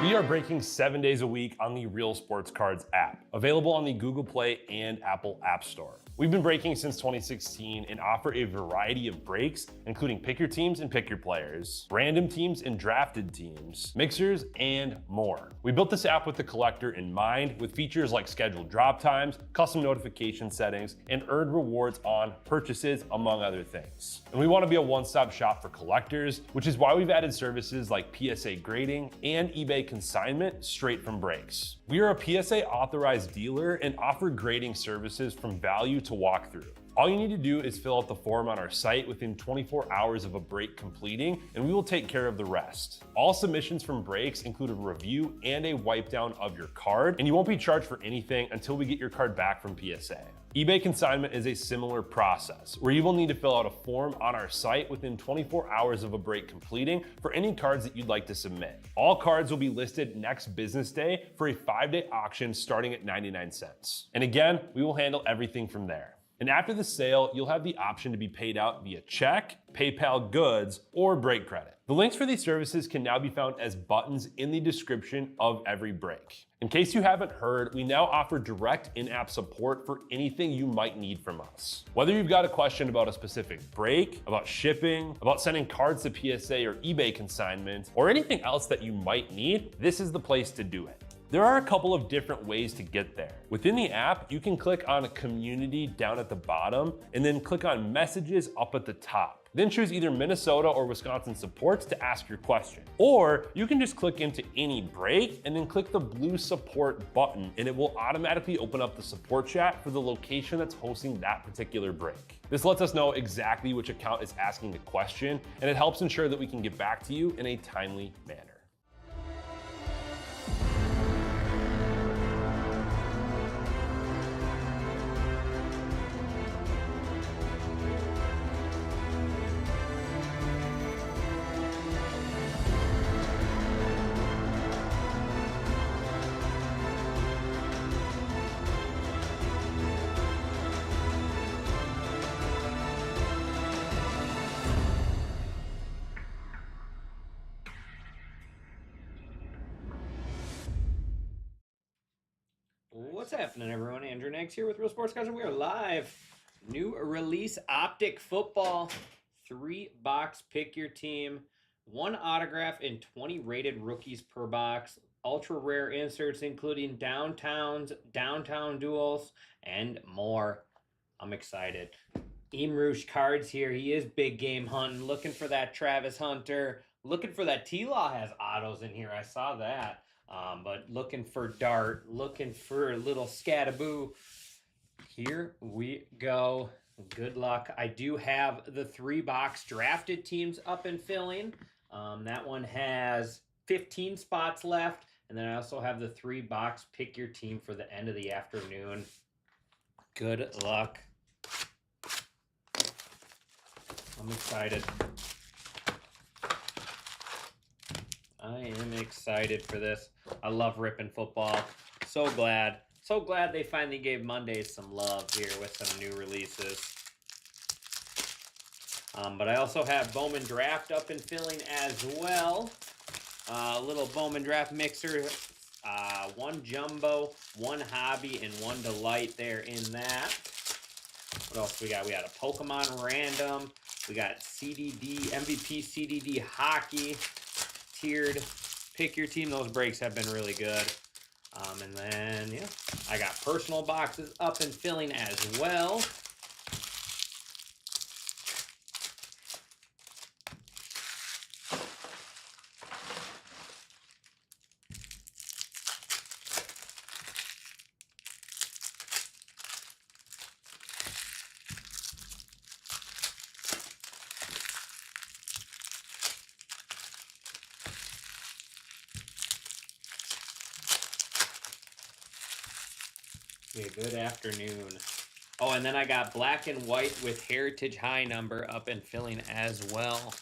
We are breaking 7 days a week on the Real Sports Cards app, available on the Google Play and Apple App Store. We've been breaking since 2016 and offer a variety of breaks, including pick your teams and pick your players, random teams and drafted teams, mixers, and more. We built this app with the collector in mind, with features like scheduled drop times, custom notification settings, and earned rewards on purchases, among other things. And we want to be a one-stop shop for collectors, which is why we've added services like PSA grading and eBay consignment straight from breaks. We are a PSA authorized dealer and offer grading services from value to walk through. All you need to do is fill out the form on our site within 24 hours of a break completing, and we will take care of the rest. All submissions from breaks include a review and a wipe down of your card, and you won't be charged for anything until we get your card back from PSA. eBay consignment is a similar process, where you will need to fill out a form on our site within 24 hours of a break completing for any cards that you'd like to submit. All cards will be listed next business day for a 5-day auction starting at 99 cents. And again, we will handle everything from there. And after the sale, you'll have the option to be paid out via check, PayPal goods, or break credit. The links for these services can now be found as buttons in the description of every break. In case you haven't heard, we now offer direct in-app support for anything you might need from us. Whether you've got a question about a specific break, about shipping, about sending cards to PSA or eBay consignment, or anything else that you might need, this is the place to do it. There are a couple of different ways to get there. Within the app, you can click on Community down at the bottom and then click on Messages up at the top. Then choose either Minnesota or Wisconsin supports to ask your question. Or you can just click into any break and then click the blue support button, and it will automatically open up the support chat for the location that's hosting that particular break. This lets us know exactly which account is asking the question, and it helps ensure that we can get back to you in a timely manner. What's happening, everyone? Andrew Nags here with Real Sports Cards, and we are live. New release Optic football, 3-box pick your team, 1 autograph and 20 rated rookies per box, ultra rare inserts including downtowns, downtown duels, and more. I'm excited. Imrush cards here. He is big game hunting, looking for that Travis Hunter, looking for that T-Law has autos in here. I saw that. But looking for Dart, looking for a little Scataboo. Here we go. Good luck. I do have the 3-box drafted teams up and filling. That one has 15 spots left. And then I also have the 3-box pick your team for the end of the afternoon. Good luck. I'm excited. I am excited for this. I love ripping football. So glad they finally gave Mondays some love here with some new releases. But I also have Bowman Draft up and filling as well. A little Bowman Draft mixer. 1 jumbo, 1 hobby, and 1 delight there in that. What else we got? We got a Pokemon random. We got CDD, MVP CDD hockey. Tiered pick your team. Those breaks have been really good. And then, yeah, I got personal boxes up and filling as well. Yeah, good afternoon. Oh, and then I got black and white with Heritage High number up and filling as well.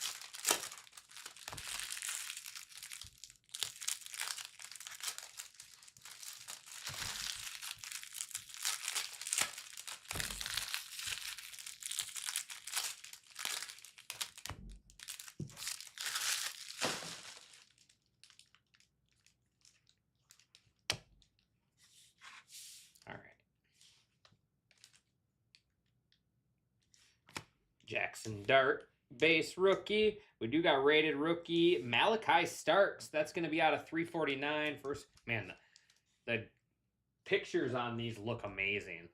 Jackson Dart, base rookie. We do got rated rookie Malachi Starks. That's going to be out of 349. First, man, the pictures on these look amazing.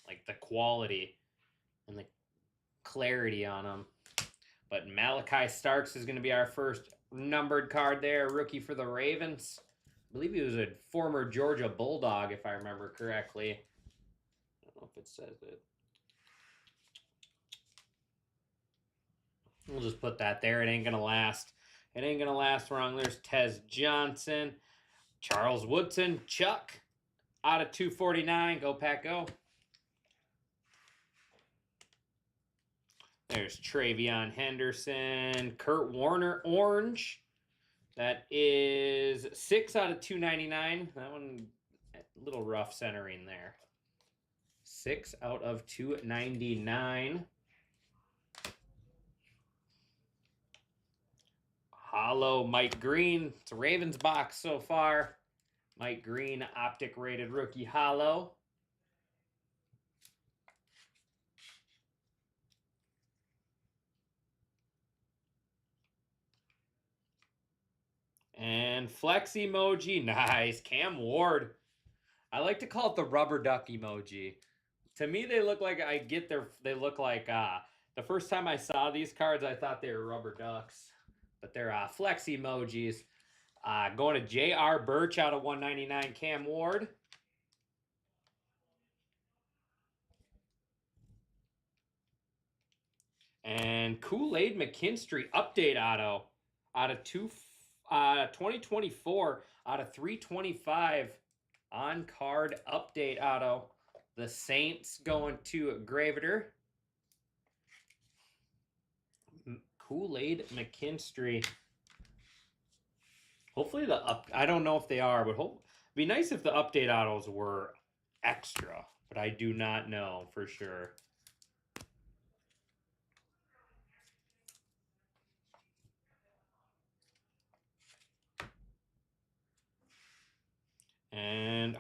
Like the quality and the clarity on them. But Malachi Starks is going to be our first numbered card there. Rookie for the Ravens. I believe he was a former Georgia Bulldog, if I remember correctly. I don't know if it says it. We'll just put that there. It ain't going to last. It ain't going to last wrong. There's Tez Johnson. Charles Woodson. Chuck. Out of 249. Go, Pack, go. There's Travion Henderson. Kurt Warner. Orange. That is 6 out of 299. That one, a little rough centering there. 6 out of 299. Hollow Mike Green. It's a Ravens box so far. Mike Green, Optic rated rookie hollow. And flex emoji. Nice. Cam Ward. I like to call it the rubber duck emoji. To me, they look like they look like the first time I saw these cards, I thought they were rubber ducks. But they're flex emojis. Going to J.R. Birch out of 199, Cam Ward. And Kool-Aid McKinstry update auto out of 2024 out of 325 on card update auto. The Saints going to Graviter. Kool-Aid McKinstry. Hopefully I don't know if they are, but it'd be nice if the update autos were extra, but I do not know for sure. And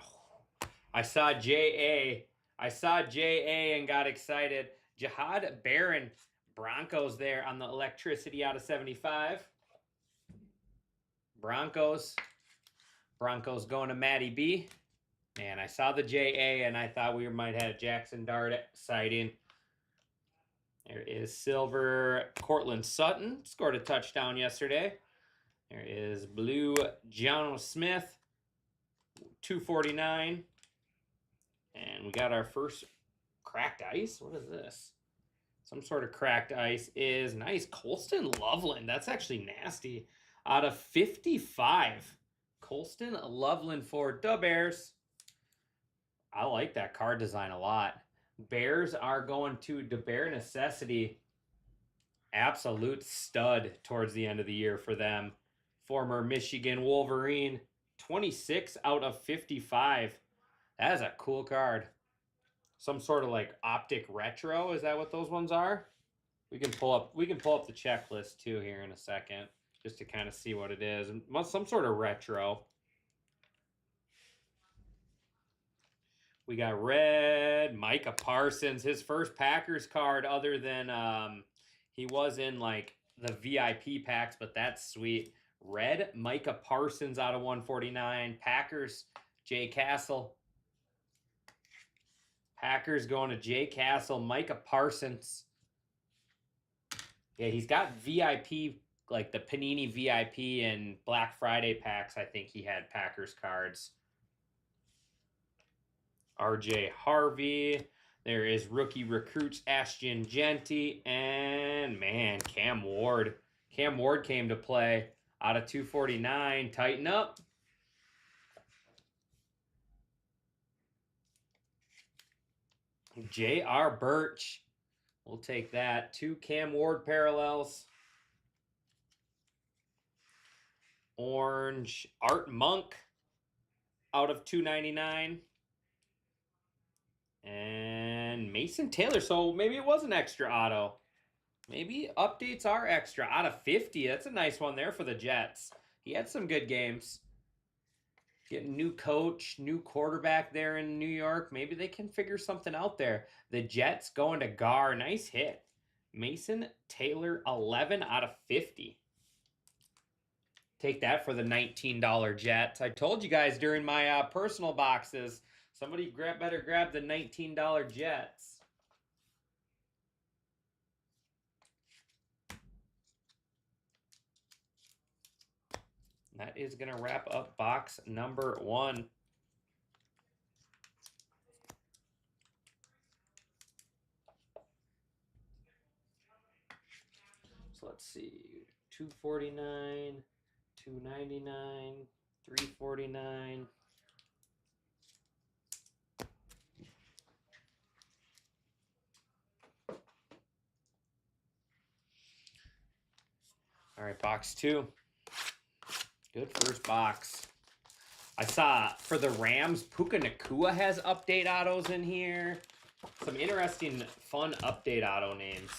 I saw JA and got excited. Jihad Barron, Broncos there on the electricity out of 75. Broncos going to Matty B. Man, I saw the JA and I thought we might have Jackson Dart sighting. There is silver Cortland Sutton. Scored a touchdown yesterday. There is blue John Smith. 249. And we got our first cracked ice. What is this? Some sort of cracked ice is nice. Colston Loveland. That's actually nasty. Out of 55. Colston Loveland for the Bears. I like that card design a lot. Bears are going to the Bear Necessity. Absolute stud towards the end of the year for them. Former Michigan Wolverine. 26 out of 55. That is a cool card. Some sort of like optic retro. Is that what those ones are? We can pull up the checklist too here in a second, just to kind of see what it is. Some sort of retro. We got red Micah Parsons, his first Packers card other than he was in like the VIP packs, but that's sweet. Red Micah Parsons out of 149. Packers, Jay Castle. Packers going to Jay Castle. Micah Parsons. Yeah, he's got VIP, like the Panini VIP and Black Friday packs. I think he had Packers cards. RJ Harvey. There is rookie recruits Ashton Genty. And, man, Cam Ward. Cam Ward came to play. Out of 249, tighten up. J.R. Birch. We'll take that. 2 Cam Ward parallels. Orange Art Monk out of 299. And Mason Taylor. So maybe it was an extra auto. Maybe updates are extra. Out of 50. That's a nice one there for the Jets. He had some good games. Get a new coach, new quarterback there in New York. Maybe they can figure something out there. The Jets going to Gar. Nice hit. Mason Taylor, 11 out of 50. Take that for the $19 Jets. I told you guys during my personal boxes, somebody better grab the $19 Jets. That is going to wrap up box number 1. So let's see. 249, 299, 349. All right, box 2. Good first box. I saw for the Rams, Puka Nacua has update autos in here. Some interesting, fun update auto names.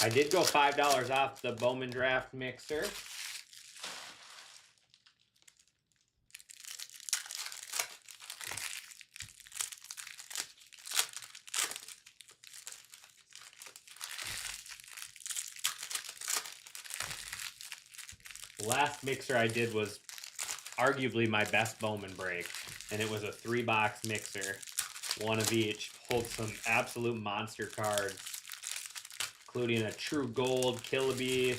I did go $5 off the Bowman Draft Mixer. Last mixer I did was arguably my best Bowman break, and it was a 3-box mixer, one of each. Pulled some absolute monster cards, including a True Gold Killaby,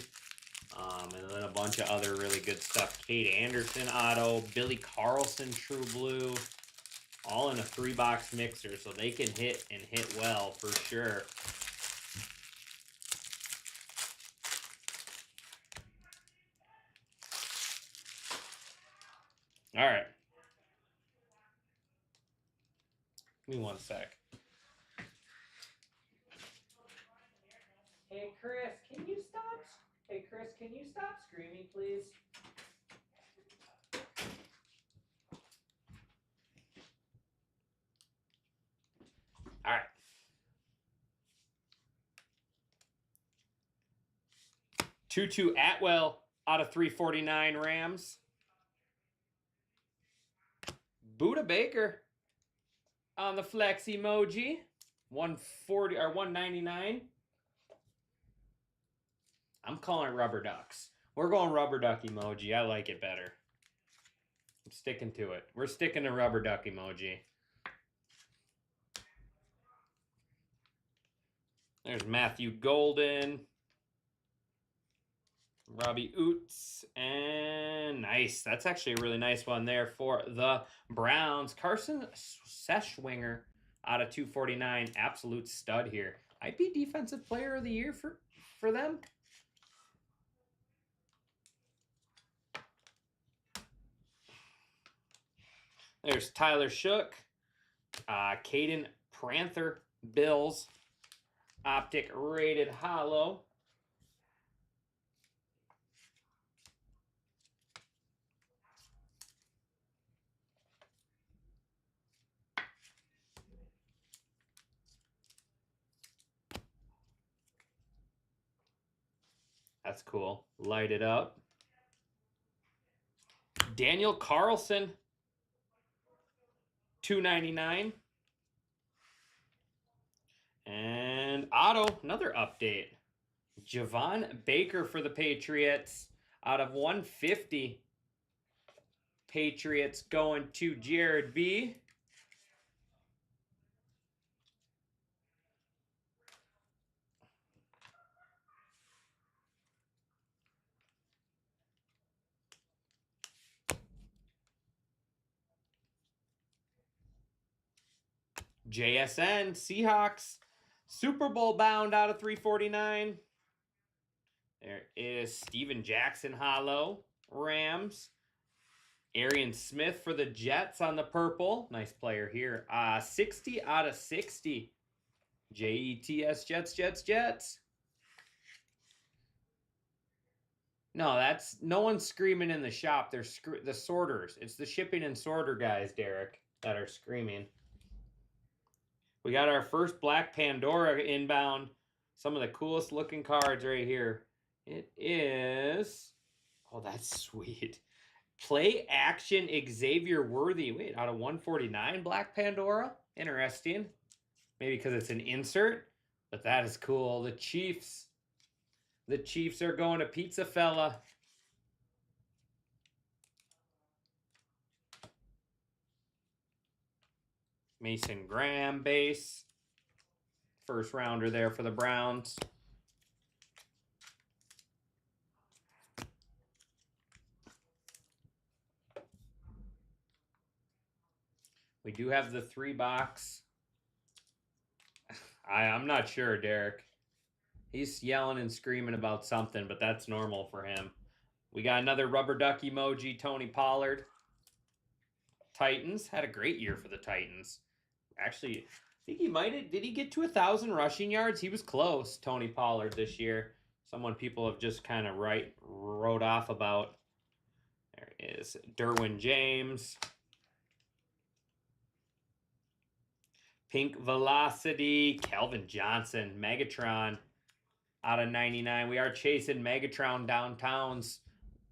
and then a bunch of other really good stuff. Cade Anderson auto, Billy Carlson True Blue, all in a 3-box mixer, so they can hit and hit well for sure. All right. Give me one sec. Hey, Chris, can you stop? Hey, Chris, can you stop screaming, please? All right. Tutu Atwell out of 349 Rams. Buda Baker on the flex emoji. 140 or 199. I'm calling it rubber ducks. We're going rubber duck emoji. I like it better. I'm sticking to it. We're sticking to rubber duck emoji. There's Matthew Golden. Robbie Oots. And nice. That's actually a really nice one there for the Browns. Carson Seschwinger out of 249. Absolute stud here. Might be Defensive Player of the Year for them. There's Tyler Shook. Caden Panther Bills. Optic rated hollow. That's cool. Light it up. Daniel Carlson, $2.99. And auto, another update. Javon Baker for the Patriots out of 150. Patriots going to Jared B. JSN, Seahawks, Super Bowl bound out of 349. There is Steven Jackson Hollow, Rams. Arian Smith for the Jets on the purple. Nice player here. 60 out of 60. Jets, Jets. No, no one's screaming in the shop. They're the sorters. It's the shipping and sorter guys, Derek, that are screaming. We got our first Black Pandora inbound. Some of the coolest looking cards right here. It is, oh, that's sweet. Play action Xavier Worthy. Wait, out of 149 Black Pandora? Interesting. Maybe because it's an insert, but that is cool. The Chiefs. The Chiefs are going to Pizza Fella. Mason Graham base. First rounder there for the Browns. We do have the 3-box. I'm not sure, Derek. He's yelling and screaming about something, but that's normal for him. We got another rubber duck emoji, Tony Pollard. Titans. Had a great year for the Titans. Actually, I think he might have... Did he get to 1,000 rushing yards? He was close, Tony Pollard, this year. Someone people have just kind of wrote off about. There is Derwin James. Pink Velocity, Calvin Johnson, Megatron out of 99. We are chasing Megatron downtowns,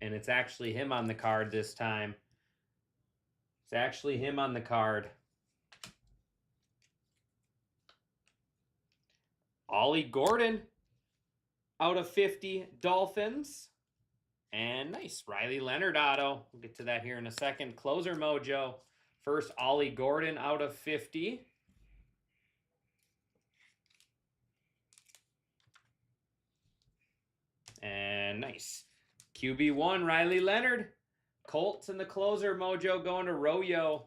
and it's actually him on the card this time. It's actually him on the card. Ollie Gordon out of 50, Dolphins. And nice, Riley Leonard auto. We'll get to that here in a second. Closer Mojo. First, Ollie Gordon out of 50. And nice. QB1, Riley Leonard. Colts and the closer mojo going to Royo.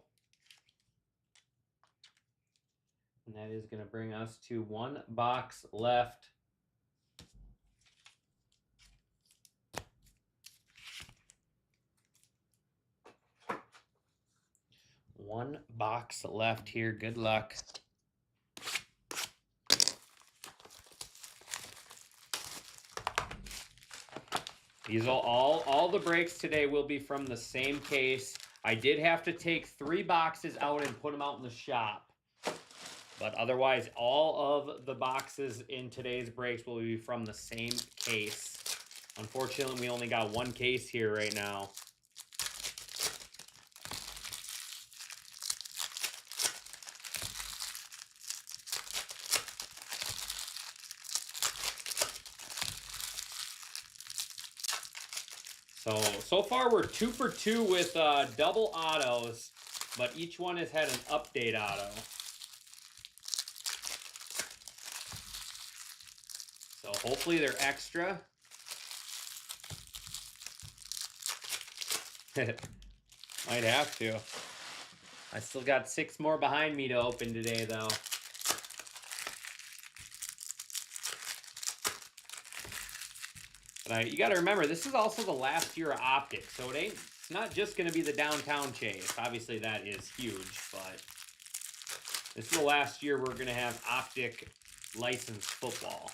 And that is going to bring us to 1 box left. One box left here. Good luck. These all the breaks today will be from the same case. I did have to take 3 boxes out and put them out in the shop. But otherwise, all of the boxes in today's breaks will be from the same case. Unfortunately, we only got 1 case here right now. So far we're 2 for 2 with double autos, but each one has had an update auto. So hopefully they're extra. Might have to. I still got 6 more behind me to open today, though. But you got to remember, this is also the last year of Optic, so it's not just going to be the downtown chase. Obviously, that is huge, but this is the last year we're going to have Optic licensed football.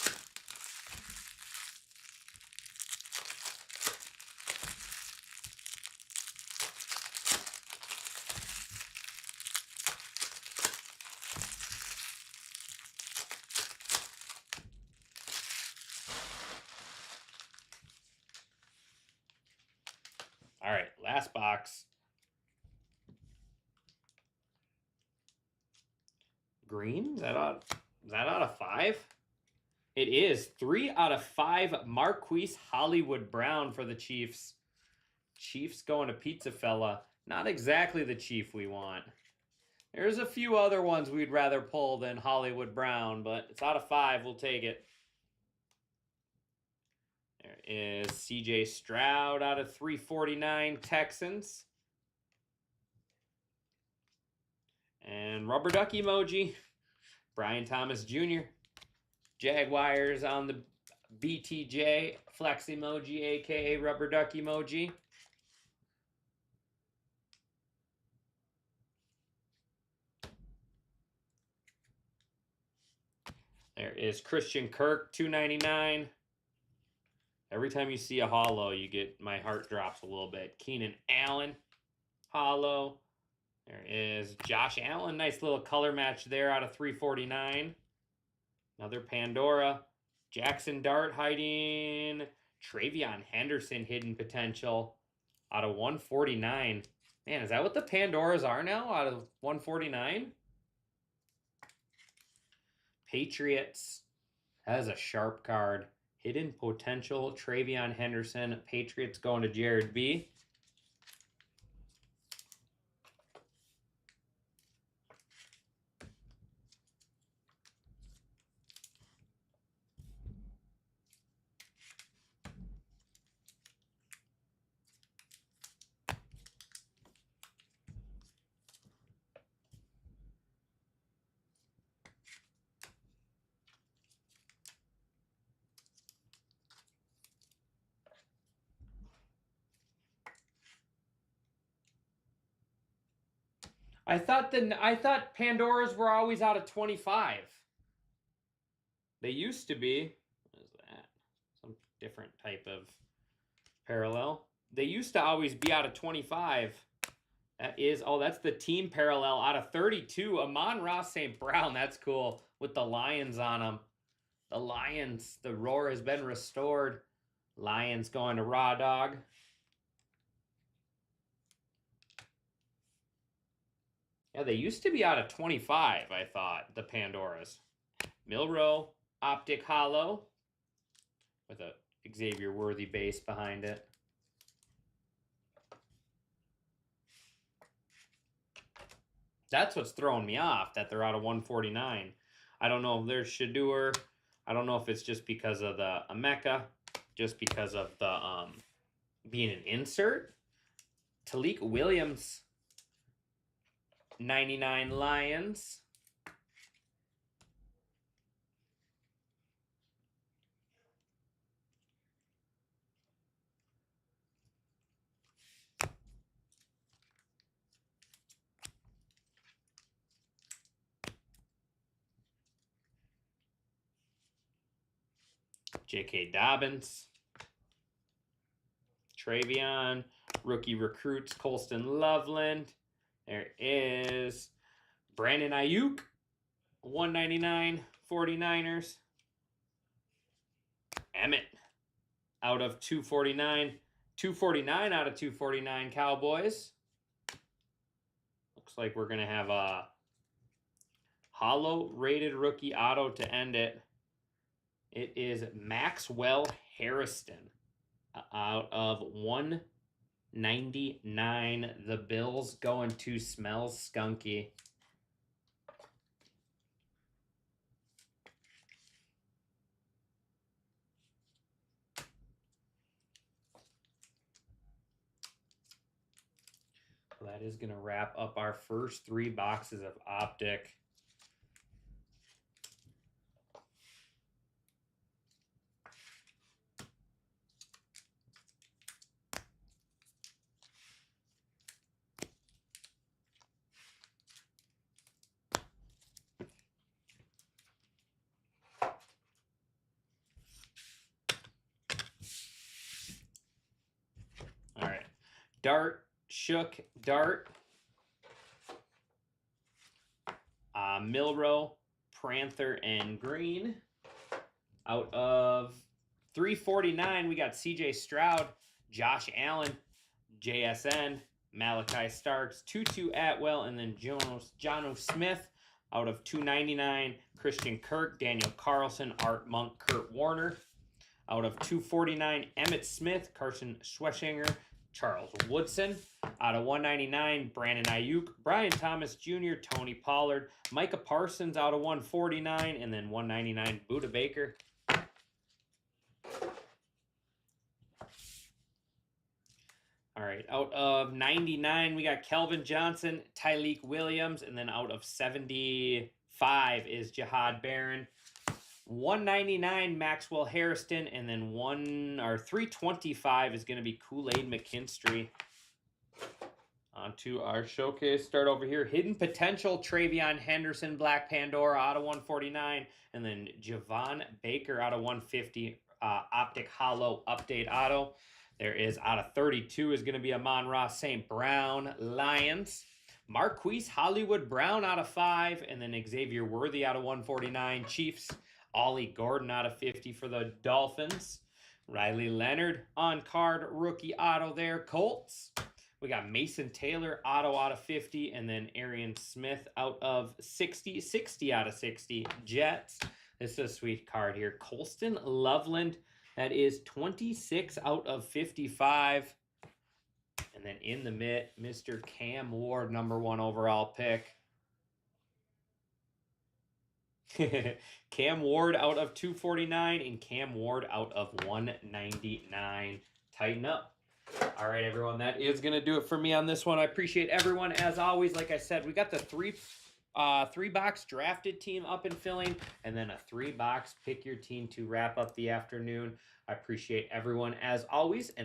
All right, last box. Green? Is that out of 5? It is 3 out of 5. Marquise Hollywood Brown for the Chiefs. Chiefs going to Pizza Fella. Not exactly the Chief we want. There's a few other ones we'd rather pull than Hollywood Brown, but it's out of 5. We'll take it. There is CJ Stroud out of 349, Texans. And rubber duck emoji. Brian Thomas Jr. Jaguars on the BTJ Flex emoji, aka Rubber Duck emoji. There is Christian Kirk, $2.99. Every time you see a hollow, you get, my heart drops a little bit. Keenan Allen, hollow. There is Josh Allen, nice little color match there out of 349. Another Pandora. Jackson Dart hiding. Travion Henderson hidden potential out of 149. Man, is that what the Pandoras are now out of 149? Patriots. That is a sharp card. Hidden potential, Travion Henderson. Patriots going to Jared B. I thought Pandoras were always out of 25. They used to be. What is that? Some different type of parallel. They used to always be out of 25. That is, oh, that's the team parallel out of 32. Amon-Ra St. Brown, that's cool. With the Lions on them. The Lions, the roar has been restored. Lions going to Raw Dog. Yeah, they used to be out of 25, I thought, the Pandoras. Milrow, Optic Hollow, with a Xavier Worthy base behind it. That's what's throwing me off, that they're out of 149. I don't know if there's Shador. I don't know if it's just because of the Emeka, just because of the being an insert. Talik Williams, 99 Lions. J.K. Dobbins. Travion. Rookie recruits, Colston Loveland. There is Brandon Ayuk, 199 49ers. Emmett out of 249. 249 out of 249 Cowboys. Looks like we're going to have a hollow rated rookie auto to end it. It is Maxwell Harrison out of 199. The Bills going to Smells Skunky. So that is going to wrap up our first 3 boxes of Optic. All right. Dart, Shook, Dart. Milrow, Panther, and Green. Out of 349, we got CJ Stroud, Josh Allen, JSN, Malachi Starks, Tutu Atwell, and then Jono Smith. Out of 299, Christian Kirk, Daniel Carlson, Art Monk, Kurt Warner. Out of 249, Emmitt Smith, Carson Schweschinger, Charles Woodson. Out of 199, Brandon Ayuk, Brian Thomas Jr., Tony Pollard, Micah Parsons out of 149, and then 199, Budda Baker. All right, out of 99, we got Kelvin Johnson, Tyleek Williams, and then out of 75 is Jahad Barron. 199 Maxwell Harrison, and then 325 is going to be Kool-Aid McKinstry. On to our showcase. Start over here. Hidden Potential, Travion Henderson, Black Pandora out of 149, and then Javon Baker out of 150. Optic Hollow Update Auto. There is out of 32 is going to be Amon-Ra St. Brown, Lions. Marquise Hollywood Brown out of 5, and then Xavier Worthy out of 149, Chiefs. Ollie Gordon out of 50 for the Dolphins. Riley Leonard on card, rookie auto there, Colts. We got Mason Taylor auto out of 50, and then Arian Smith out of 60, 60 out of 60, Jets. This is a sweet card here. Colston Loveland, that is 26 out of 55. And then in the mitt, Mr. Cam Ward, #1 overall pick. Cam Ward out of 249 and Cam Ward out of 199. Tighten up. All right, everyone, that is going to do it for me on this one. I appreciate everyone. As always, like I said, we got the three-box drafted team up and filling, and then a 3-box pick your team to wrap up the afternoon. I appreciate everyone as always, and